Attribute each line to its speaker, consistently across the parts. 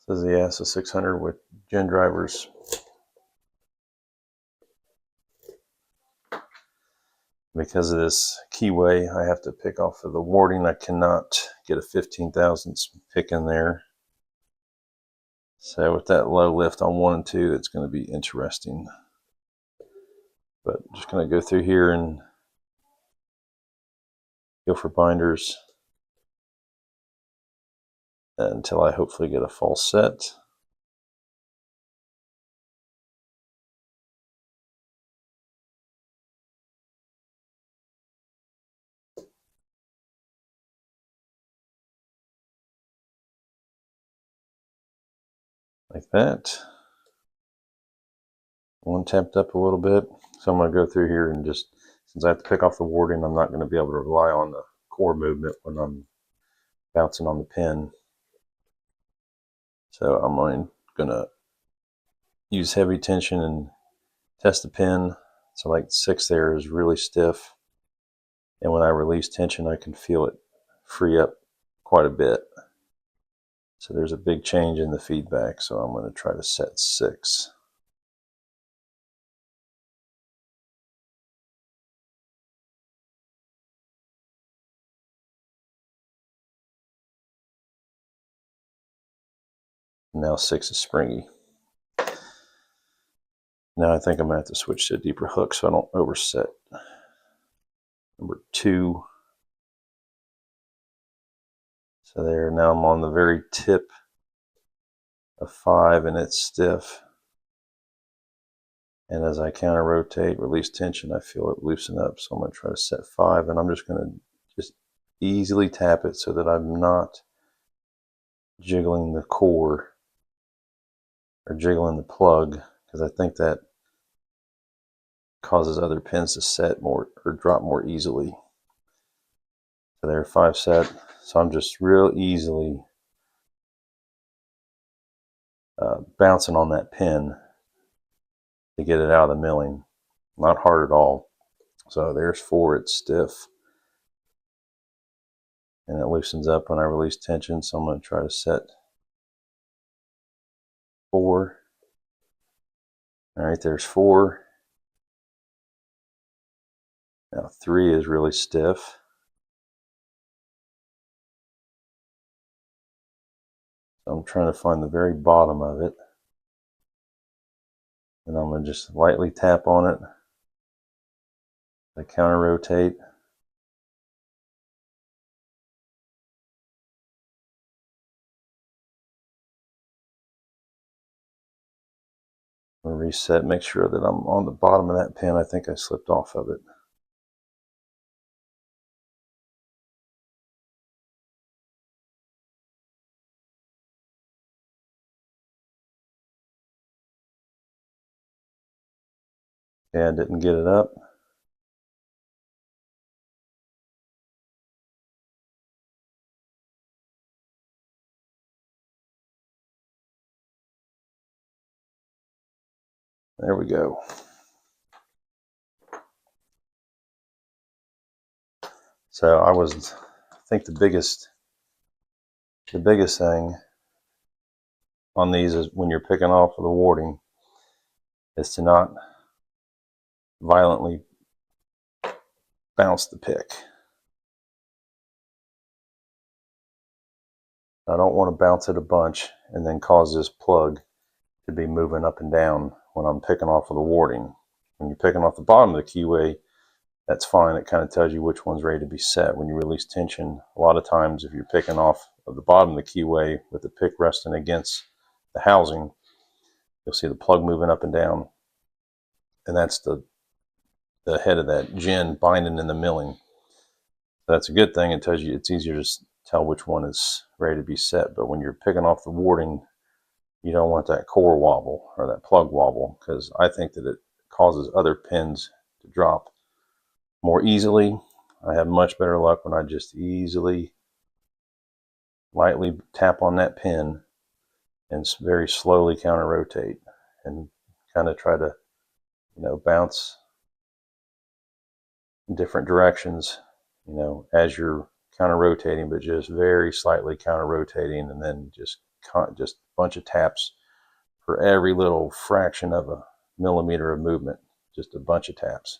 Speaker 1: This is the ASSA 600 with gen drivers. Because of this keyway, I have to pick off of the warding. I cannot get a 15 thousandths pick in there. So with that low lift on 1 and 2, it's going to be interesting. But I'm just going to go through here and go for binders until I hopefully get a false set. Like that. One tapped up a little bit. So I'm going to go through here and just, since I have to pick off the warding, I'm not going to be able to rely on the core movement when I'm bouncing on the pin. So I'm going to use heavy tension and test the pin. So like 6 there is really stiff. And when I release tension, I can feel it free up quite a bit. So there's a big change in the feedback. So I'm going to try to set 6. Now 6 is springy. Now I think I'm going to have to switch to a deeper hook so I don't overset. Number 2. So there, now I'm on the very tip of 5 and it's stiff. And as I counter rotate, release tension, I feel it loosen up. So I'm going to try to set 5 and I'm just going to just easily tap it so that I'm not jiggling the core or jiggling the plug, because I think that causes other pins to set more or drop more easily. So there, 5 set. So I'm just real easily bouncing on that pin to get it out of the milling. Not hard at all. So there's 4, it's stiff. And it loosens up when I release tension. So I'm going to try to set 4. All right, there's 4. Now 3 is really stiff. So I'm trying to find the very bottom of it. And I'm going to just lightly tap on it. I counter rotate. I'm going to reset, make sure that I'm on the bottom of that pin. I think I slipped off of it. Yeah, I didn't get it up. There we go. So I think the biggest thing on these is when you're picking off the warding is to not violently bounce the pick. I don't want to bounce it a bunch and then cause this plug to be moving up and down when I'm picking off of the warding. When you're picking off the bottom of the keyway, that's fine. It kind of tells you which one's ready to be set. When you release tension, a lot of times if you're picking off of the bottom of the keyway with the pick resting against the housing, you'll see the plug moving up and down. And that's the head of that gen binding in the milling. So that's a good thing. It tells you it's easier to tell which one is ready to be set. But when you're picking off the warding, you don't want that core wobble or that plug wobble, because I think that it causes other pins to drop more easily. I have much better luck when I just easily, lightly tap on that pin and very slowly counter rotate and kind of try to, bounce in different directions, as you're counter rotating, but just very slightly counter rotating and then just just a bunch of taps for every little fraction of a millimeter of movement. Just a bunch of taps.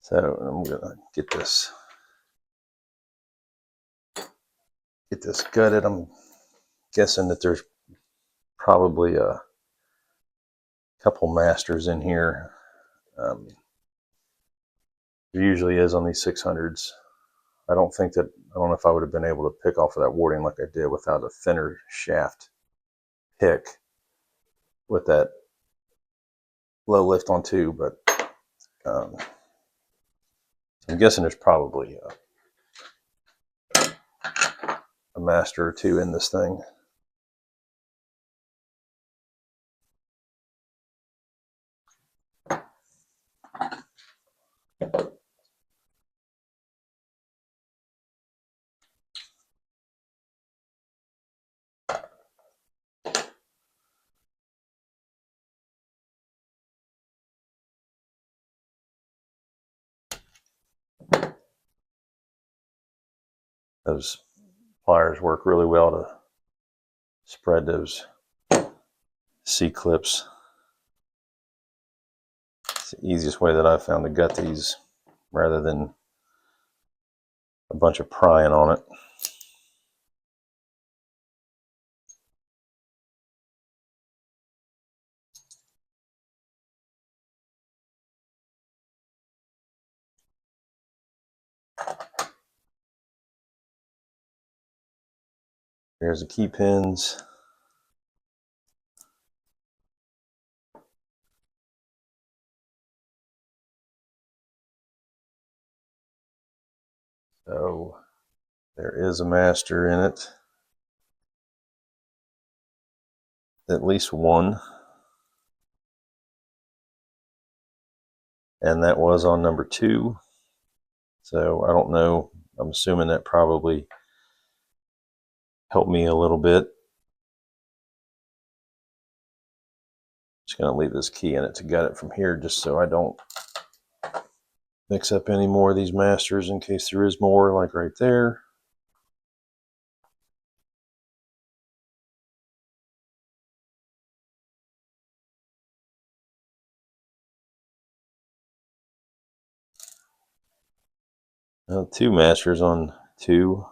Speaker 1: So I'm gonna get this gutted. I'm guessing that there's probably a couple masters in here. There usually is on these 600s. I don't know if I would have been able to pick off of that warding like I did without a thinner shaft pick with that low lift on 2, but I'm guessing there's probably a master or 2 in this thing. Those pliers work really well to spread those C-clips. It's the easiest way that I've found to gut these rather than a bunch of prying on it. Here's the key pins. So there is a master in it. At least one. And that was on number 2. So I don't know. I'm assuming that probably helped me a little bit. Just going to leave this key in it to gut it from here just so I don't mix up any more of these masters in case there is more, like right there. Now 2 masters on 2.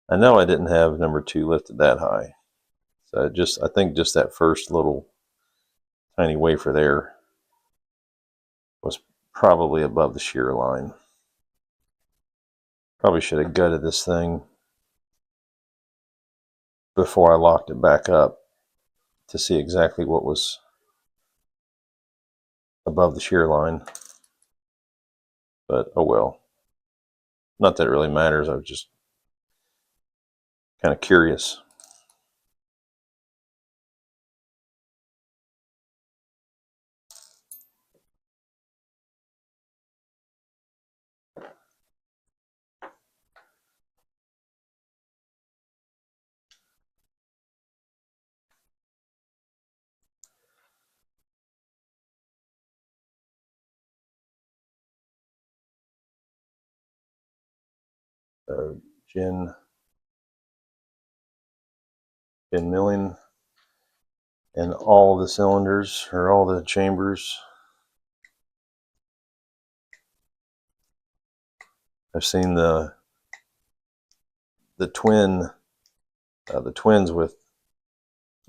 Speaker 1: I know I didn't have number 2 lifted that high. So I think just that first little tiny wafer there was probably above the shear line. Probably should have gutted this thing before I locked it back up to see exactly what was above the shear line. But oh well. Not that it really matters. I was just kind of curious. So gin milling in all the cylinders or all the chambers. I've seen the twins with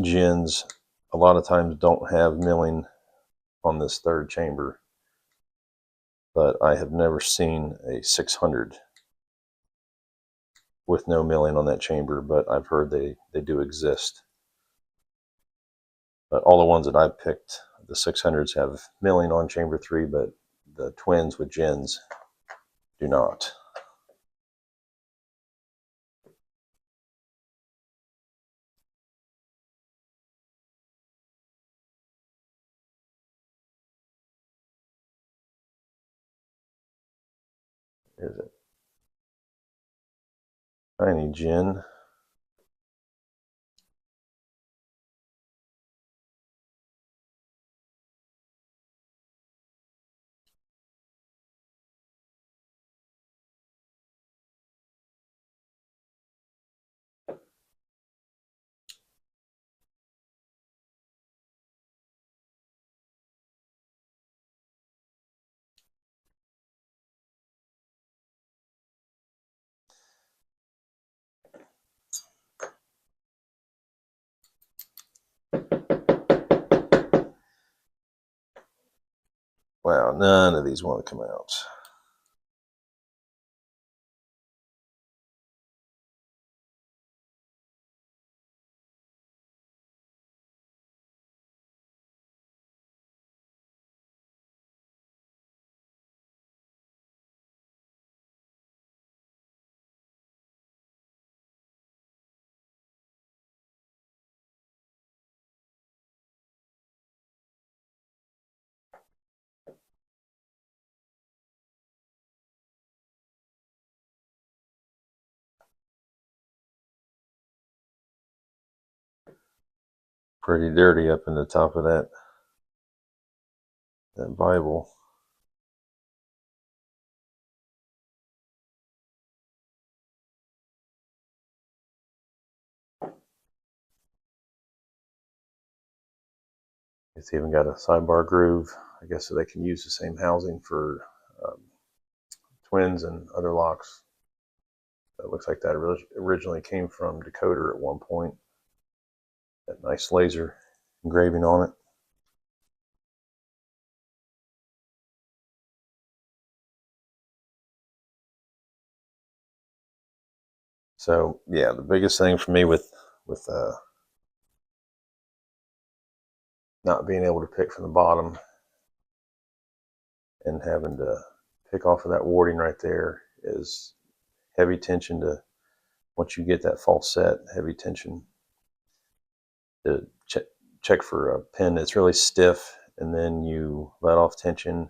Speaker 1: gins a lot of times don't have milling on this 3rd chamber, but I have never seen a 600 with no milling on that chamber, but I've heard they do exist. But all the ones that I've picked, the 600s have milling on chamber 3, but the twins with gins do not. Is it tiny gin? Wow, none of these want to come out. Pretty dirty up in the top of that Bible. It's even got a sidebar groove, I guess, so they can use the same housing for twins and other locks. It looks like that originally came from Decoder at one point. That nice laser engraving on it. So yeah, the biggest thing for me with not being able to pick from the bottom and having to pick off of that warding right there is heavy tension to, once you get that false set, heavy tension to check for a pin that's really stiff, and then you let off tension,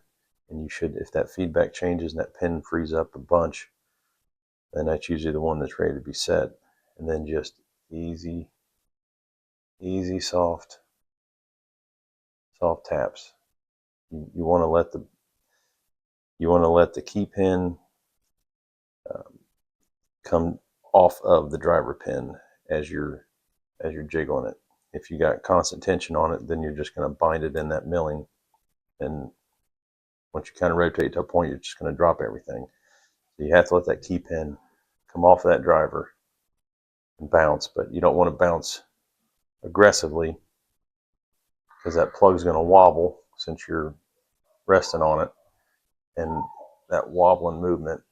Speaker 1: and you should, if that feedback changes and that pin frees up a bunch, then that's usually the one that's ready to be set. And then just easy soft taps. You want to let the key pin come off of the driver pin as you're jiggling it. If you got constant tension on it, then you're just going to bind it in that milling, and once you kind of rotate to a point, you're just going to drop everything. So you have to let that key pin come off of that driver and bounce, but you don't want to bounce aggressively because that plug's going to wobble since you're resting on it, and that wobbling movement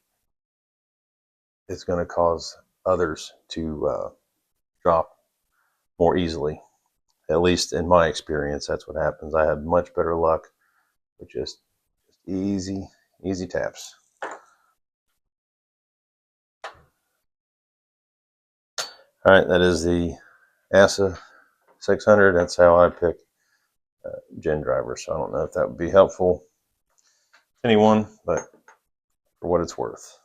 Speaker 1: is going to cause others to drop more easily. At least in my experience, that's what happens. I had much better luck with just easy taps. All right, that is the ASSA 600. That's how I pick gen drivers. So I don't know if that would be helpful to anyone, but for what it's worth.